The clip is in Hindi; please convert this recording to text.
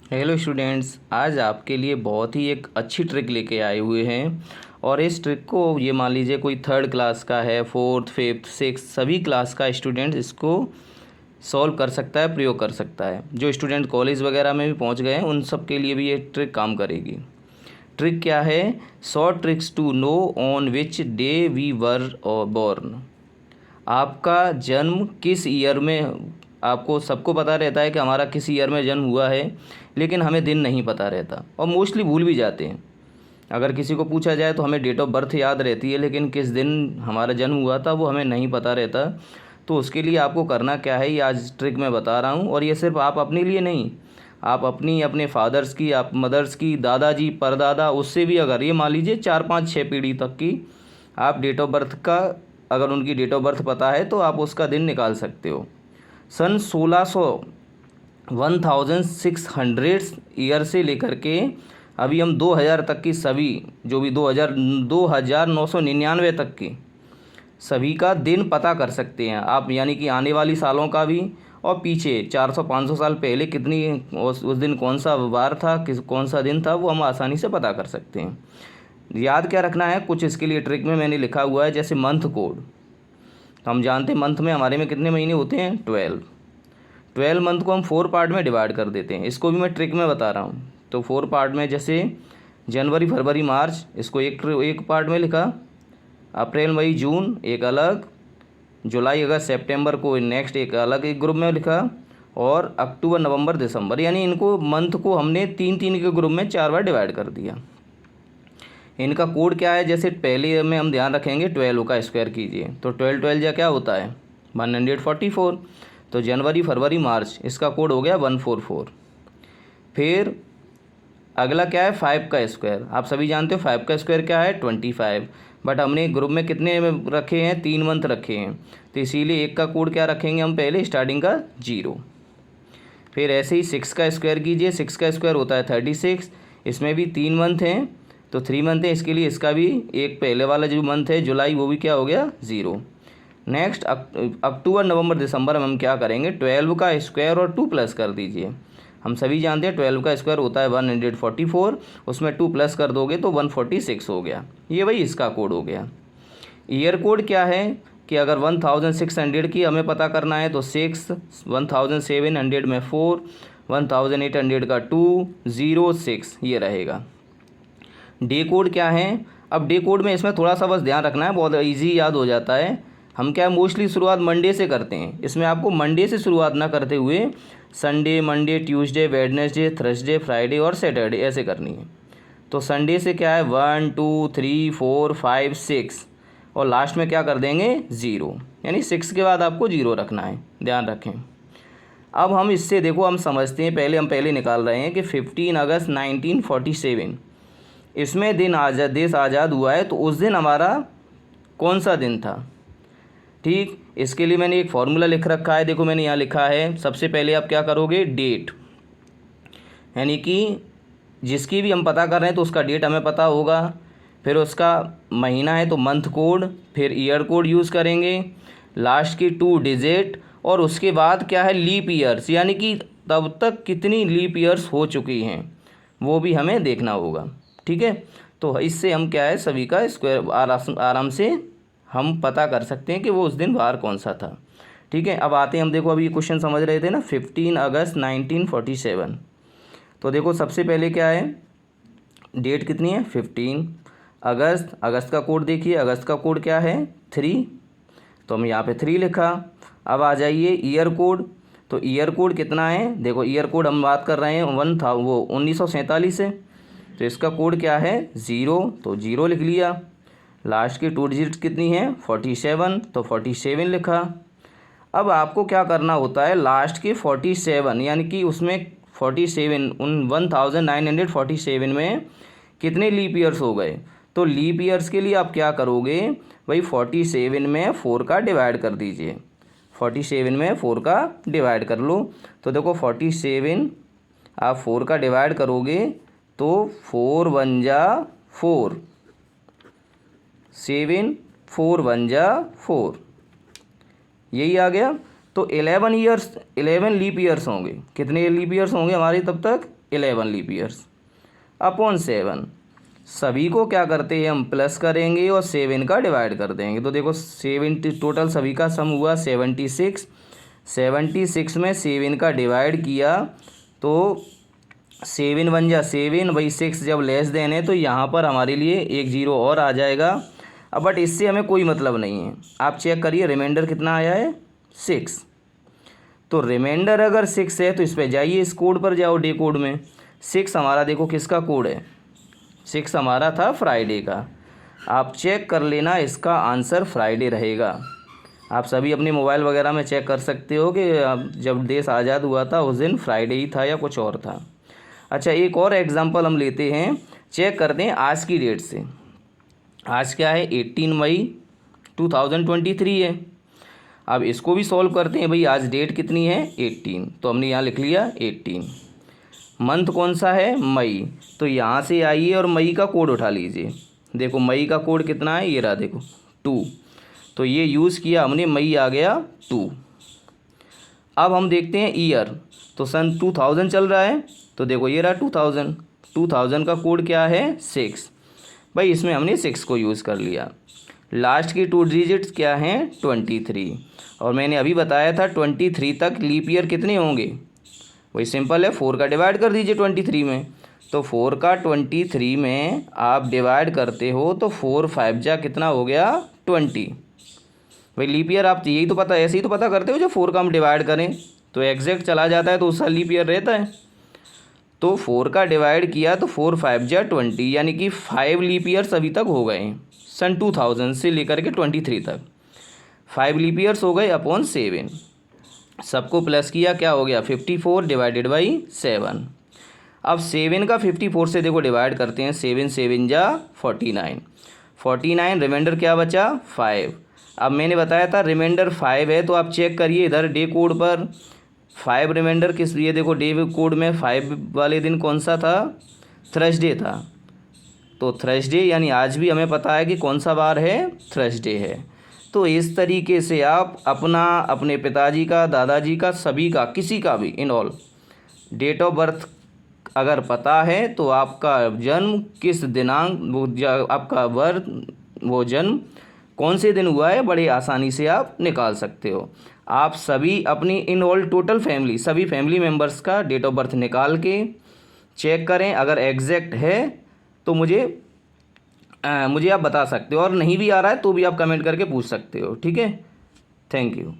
हेलो स्टूडेंट्स, आज आपके लिए बहुत ही एक अच्छी ट्रिक लेके आए हुए हैं। और इस ट्रिक को ये मान लीजिए कोई थर्ड क्लास का है, फोर्थ फिफ्थ सिक्स सभी क्लास का स्टूडेंट इसको सॉल्व कर सकता है, प्रयोग कर सकता है। जो स्टूडेंट कॉलेज वगैरह में भी पहुंच गए हैं उन सब के लिए भी ये ट्रिक काम करेगी। ट्रिक क्या है? Short tricks to know on which day we were born. आपका जन्म किस ईयर में, आपको सबको पता रहता है कि हमारा किस ईयर में जन्म हुआ है, लेकिन हमें दिन नहीं पता रहता और मोस्टली भूल भी जाते हैं। अगर किसी को पूछा जाए तो हमें डेट ऑफ बर्थ याद रहती है, लेकिन किस दिन हमारा जन्म हुआ था वो हमें नहीं पता रहता। तो उसके लिए आपको करना क्या है, ये आज ट्रिक मैं बता रहा हूँ। और ये सिर्फ आप अपने लिए नहीं, आप अपने फादर्स की, आप मदर्स की, दादाजी, परदादा, उससे भी अगर ये मान लीजिए 4 5 6 पीढ़ी तक की आप डेट ऑफ बर्थ का, अगर उनकी डेट ऑफ बर्थ पता है तो आप उसका दिन निकाल सकते हो। सन 1600 1600 ईयर से लेकर के अभी हम 2000 तक की सभी, जो भी 2999 तक की सभी का दिन पता कर सकते हैं आप। यानी कि आने वाली सालों का भी, और पीछे 400 500 साल पहले कितनी, उस दिन कौन सा वार था, कौन सा दिन था, वो हम आसानी से पता कर सकते हैं। याद क्या रखना है कुछ, इसके लिए ट्रिक में मैंने लिखा हुआ है। जैसे मंथ कोड, तो हम जानते हैं मंथ में हमारे में कितने महीने होते हैं, 12 मंथ को हम 4 पार्ट में डिवाइड कर देते हैं। इसको भी मैं ट्रिक में बता रहा हूँ। तो 4 पार्ट में, जैसे जनवरी फरवरी मार्च, इसको एक पार्ट में लिखा, अप्रैल मई जून एक अलग, जुलाई अगस्त सितंबर को नेक्स्ट एक अलग एक ग्रुप में लिखा, और अक्टूबर नवंबर दिसंबर, यानी इनको मंथ को हमने 3 3 के ग्रुप में 4 बार डिवाइड कर दिया। इनका कोड क्या है? जैसे पहले में हम ध्यान रखेंगे 12 का स्क्वायर कीजिए, तो 12 12 जा क्या होता है, 144। तो जनवरी फरवरी मार्च, इसका कोड हो गया 144। फिर अगला क्या है, 5 का स्क्वायर। आप सभी जानते हो 5 का स्क्वायर क्या है, 25। बट हमने ग्रुप में कितने रखे हैं, 3 मंथ रखे हैं, तो इसीलिए एक का कोड क्या रखेंगे हम पहले, स्टार्टिंग का 0। फिर ऐसे ही 6 का स्क्वायर कीजिए, 6 का स्क्वायर होता है 36। इसमें भी 3 मंथ हैं, तो 3 मंथ है, इसके लिए इसका भी एक पहले वाला जो मंथ है जुलाई, वो भी क्या हो गया, 0। नेक्स्ट अक्टूबर नवंबर दिसंबर में हम क्या करेंगे, 12 का स्क्वायर और 2 प्लस कर दीजिए। हम सभी जानते हैं 12 का स्क्वायर होता है 144, उसमें 2 प्लस कर दोगे तो 146 हो गया। ये वही इसका कोड हो गया। ईयर कोड क्या है कि अगर 1600 की हमें पता करना है तो 6, 1700 में 4, 1800 का 2, 0 6 ये रहेगा। डे कोड क्या है? अब डे कोड में इसमें थोड़ा सा बस ध्यान रखना है, बहुत इजी याद हो जाता है। हम क्या मोस्टली शुरुआत मंडे से करते हैं, इसमें आपको मंडे से शुरुआत ना करते हुए Sunday, Monday, Tuesday, Wednesday, Thursday, Friday और सैटरडे ऐसे करनी है। तो संडे से क्या है, 1 2 3 4 5 6, और लास्ट में क्या कर देंगे, 0, यानी 6 के बाद आपको 0 रखना है, ध्यान रखें। अब हम इससे देखो, हम समझते हैं, हम पहले निकाल रहे हैं कि 15 अगस्त 1947, इसमें देश आज़ाद हुआ है, तो उस दिन हमारा कौन सा दिन था। ठीक, इसके लिए मैंने एक फॉर्मूला लिख रखा है, देखो मैंने यहाँ लिखा है। सबसे पहले आप क्या करोगे, डेट, यानी कि जिसकी भी हम पता कर रहे हैं तो उसका डेट हमें पता होगा। फिर उसका महीना है तो मंथ कोड, फिर ईयर कोड यूज़ करेंगे, लास्ट की 2 डिजिट, और उसके बाद क्या है, लीप ईयर्स, यानी कि तब तक कितनी लीप ईयर्स हो चुकी हैं वो भी हमें देखना होगा। ठीक है, तो इससे हम क्या है, सभी का स्क्वायर आराम से हम पता कर सकते हैं कि वो उस दिन वार कौन सा था। ठीक है, अब आते हैं हम, देखो अभी ये क्वेश्चन समझ रहे थे ना, 15 अगस्त 1947। तो देखो सबसे पहले क्या है, डेट कितनी है, 15 अगस्त। अगस्त का कोड देखिए, अगस्त का कोड क्या है, 3, तो हम यहाँ पे 3 लिखा। अब आ जाइए ईयर कोड, तो ईयर कोड कितना है, देखो ईयर कोड हम बात कर रहे हैं 1947 से, तो इसका कोड क्या है, 0, तो 0 लिख लिया। लास्ट की 2 डिजिट कितनी है, 47, तो 47 लिखा। अब आपको क्या करना होता है, लास्ट के 47, यानी कि उसमें 47, उन 1947 में कितने लीप ईयर्स हो गए, तो लीप ईयर्स के लिए आप क्या करोगे भाई, 47 में 4 का डिवाइड कर दीजिए, 47 में 4 का डिवाइड कर लो। तो देखो 47 आप 4 का डिवाइड करोगे तो 4 1 जा 4, 7 4 1 जा 4, यही आ गया। तो 11 लीप ईयर्स होंगे, कितने लीप ईयर्स होंगे हमारे तब तक, 11 लीप ईयर्स अपॉन 7। सभी को क्या करते हैं हम प्लस करेंगे और 7 का डिवाइड कर देंगे। तो देखो 70 टोटल सभी का सम हुआ 76। 76 में 7 का डिवाइड किया तो 7 बन जा 7, भाई 6 जब लेस देन है तो यहाँ पर हमारे लिए एक जीरो और आ जाएगा। अब बट इससे हमें कोई मतलब नहीं है। आप चेक करिए रिमाइंडर कितना आया है 6। तो रिमाइंडर अगर 6 है तो इस पर जाइए, इस कोड पर जाओ, डे कोड में। 6 हमारा देखो किसका कोड है, 6 हमारा था फ्राइडे का। आप चेक कर लेना, इसका आंसर फ्राइडे रहेगा। आप सभी अपने मोबाइल वगैरह में चेक कर सकते हो कि जब देश आज़ाद हुआ था उस दिन फ्राइडे ही था या कुछ और था। अच्छा, एक और एग्जांपल हम लेते हैं, चेक करते हैं आज की डेट से। आज क्या है 18 मई 2023 है। अब इसको भी सॉल्व करते हैं। भाई आज डेट कितनी है 18, तो हमने यहाँ लिख लिया 18। मंथ कौन सा है मई, तो यहाँ से आइए और मई का कोड उठा लीजिए। देखो मई का कोड कितना है, ये रहा देखो 2। तो ये यूज़ किया हमने, मई आ गया 2। अब हम देखते हैं ईयर, तो सन 2000 चल रहा है, तो देखो ये रहा 2000। 2000 का कोड क्या है 6। भाई इसमें हमने 6 को यूज़ कर लिया। लास्ट की 2 डिजिट्स क्या हैं 23। और मैंने अभी बताया था 23 तक लीप ईयर कितने होंगे, वही सिंपल है, 4 का डिवाइड कर दीजिए 23 में। तो 4 का 23 में आप डिवाइड करते हो तो 4 5 जा कितना हो गया 20। भाई लीप ईयर आप यही तो पता, ऐसे ही तो पता करते हो, जब 4 का हम डिवाइड करें तो एग्जैक्ट चला जाता है तो उसका लीप ईयर रहता है। तो 4 का डिवाइड किया तो 4 5 जा 20, यानी कि 5 लीप ईयर्स अभी तक हो गए सन 2000 से लेकर के 23 तक। 5 लीप ईयर्स हो गए अपॉन 7। सबको प्लस किया, क्या हो गया 54 डिवाइडेड बाई 7। अब 7 का 54 से देखो डिवाइड करते हैं, 7 7 जा 49। 49 रिमाइंडर क्या बचा 5। अब मैंने बताया था रिमाइंडर 5 है, तो आप चेक करिए इधर डे कोड पर 5 रिमाइंडर किस, ये देखो डे कोड में 5 वाले दिन कौन सा था, थर्सडे था। तो थर्सडे यानी आज भी हमें पता है कि कौन सा बार है, थर्सडे है। तो इस तरीके से आप अपना, अपने पिताजी का, दादाजी का, सभी का, किसी का भी in all date of birth अगर पता है तो आपका जन्म किस दिनांक, वो आपका बर्थ, वो जन्म कौन से दिन हुआ है, बड़े आसानी से आप निकाल सकते हो। आप सभी अपनी इन ऑल टोटल फैमिली, सभी फैमिली मेम्बर्स का डेट ऑफ बर्थ निकाल के चेक करें। अगर एग्जैक्ट है तो मुझे आप बता सकते हो, और नहीं भी आ रहा है तो भी आप कमेंट करके पूछ सकते हो। ठीक है, थैंक यू।